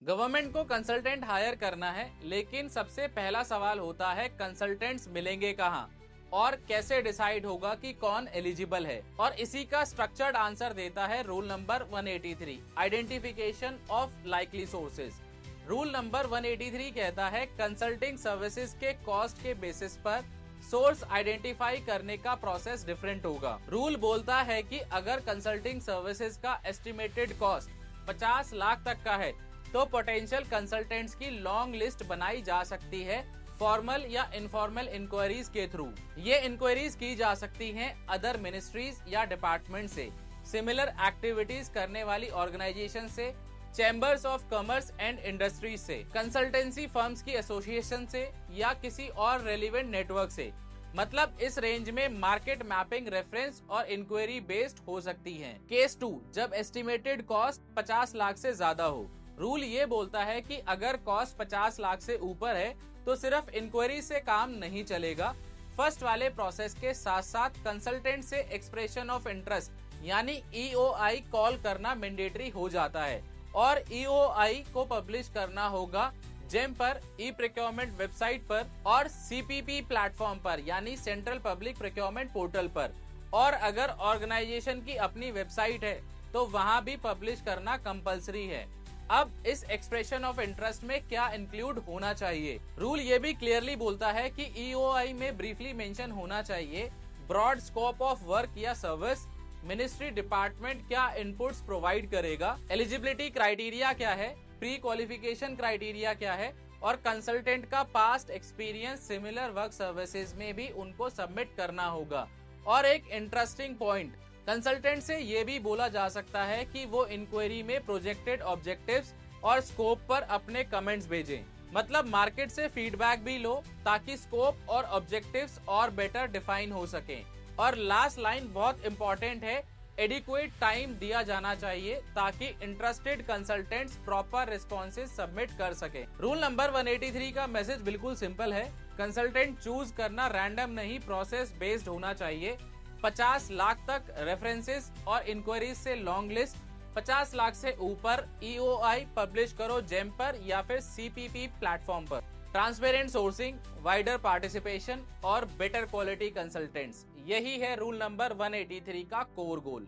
Government को consultant hire करना है, लेकिन सबसे पहला सवाल होता है कंसल्टेंट्स मिलेंगे कहाँ और कैसे डिसाइड होगा कि कौन एलिजिबल है। और इसी का स्ट्रक्चर्ड आंसर देता है rule number 183, identification of likely sources. Rule number 183 कहता है कंसल्टिंग सर्विसेज के कॉस्ट के बेसिस पर सोर्स आइडेंटिफाई करने का प्रोसेस डिफरेंट होगा। रूल बोलता है कि अगर कंसल्टिंग सर्विसेज का एस्टिमेटेड कॉस्ट 50 लाख तक का है तो पोटेंशियल कंसल्टेंट्स की लॉन्ग लिस्ट बनाई जा सकती है फॉर्मल या इनफॉर्मल इंक्वायरीज के थ्रू। ये इंक्वायरीज की जा सकती हैं अदर मिनिस्ट्रीज या डिपार्टमेंट से, सिमिलर एक्टिविटीज करने वाली ऑर्गेनाइजेशन से, chambers of commerce and industries से, कंसल्टेंसी फर्म्स की एसोसिएशन से या किसी और रेलिवेंट नेटवर्क से। मतलब इस रेंज में मार्केट मैपिंग, रेफरेंस और इंक्वायरी बेस्ड हो सकती हैं। केस 2, जब एस्टिमेटेड कॉस्ट 50 लाख से ज्यादा हो। रूल ये बोलता है कि अगर कॉस्ट 50 लाख से ऊपर है तो सिर्फ इंक्वायरी से काम नहीं चलेगा। फर्स्ट वाले प्रोसेस के साथ साथ कंसल्टेंट से एक्सप्रेशन ऑफ इंटरेस्ट यानी EOI कॉल करना मैंडेटरी हो जाता है और EOI को पब्लिश करना होगा जेम पर, ई प्रोक्योरमेंट वेबसाइट पर और CPP प्लेटफॉर्म पर यानी सेंट्रल पब्लिक प्रोक्योरमेंट पोर्टल पर। और अगर ऑर्गेनाइजेशन की अपनी वेबसाइट है तो वहां भी पब्लिश करना कंपलसरी है। अब इस एक्सप्रेशन ऑफ इंटरेस्ट में क्या इंक्लूड होना चाहिए? रूल ये भी क्लियरली बोलता है कि EOI में ब्रीफली मेंशन होना चाहिए ब्रॉड स्कोप ऑफ वर्क या सर्विस, मिनिस्ट्री डिपार्टमेंट क्या इनपुट्स प्रोवाइड करेगा, एलिजिबिलिटी क्राइटेरिया क्या है, प्री क्वालिफिकेशन क्राइटेरिया क्या है और कंसल्टेंट का past experience similar work services में भी उनको सबमिट करना होगा। और एक इंटरेस्टिंग पॉइंट, कंसल्टेंट से ये भी बोला जा सकता है कि वो इंक्वायरी में प्रोजेक्टेड ऑब्जेक्टिव्स और स्कोप पर अपने कमेंट्स भेजें। मतलब मार्केट से फीडबैक भी लो ताकि स्कोप और ऑब्जेक्टिव्स और बेटर डिफाइन हो सकें। और लास्ट लाइन बहुत इंपॉर्टेंट है, एडिक्वेट टाइम दिया जाना चाहिए ताकि interested consultants proper responses submit कर सके। रूल नंबर 183 का मैसेज बिल्कुल सिंपल है, कंसल्टेंट चूज करना रैंडम नहीं, प्रोसेस बेस्ड होना चाहिए। 50 लाख तक रेफरेंसेस और इंक्वायरीज से लॉन्ग लिस्ट, 50 लाख से ऊपर EOI पब्लिश करो जेम पर या फिर CPP प्लेटफॉर्म पर। ट्रांसपेरेंट सोर्सिंग, वाइडर पार्टिसिपेशन और बेटर क्वालिटी कंसल्टेंट्स, यही है रूल नंबर 183 का कोर गोल।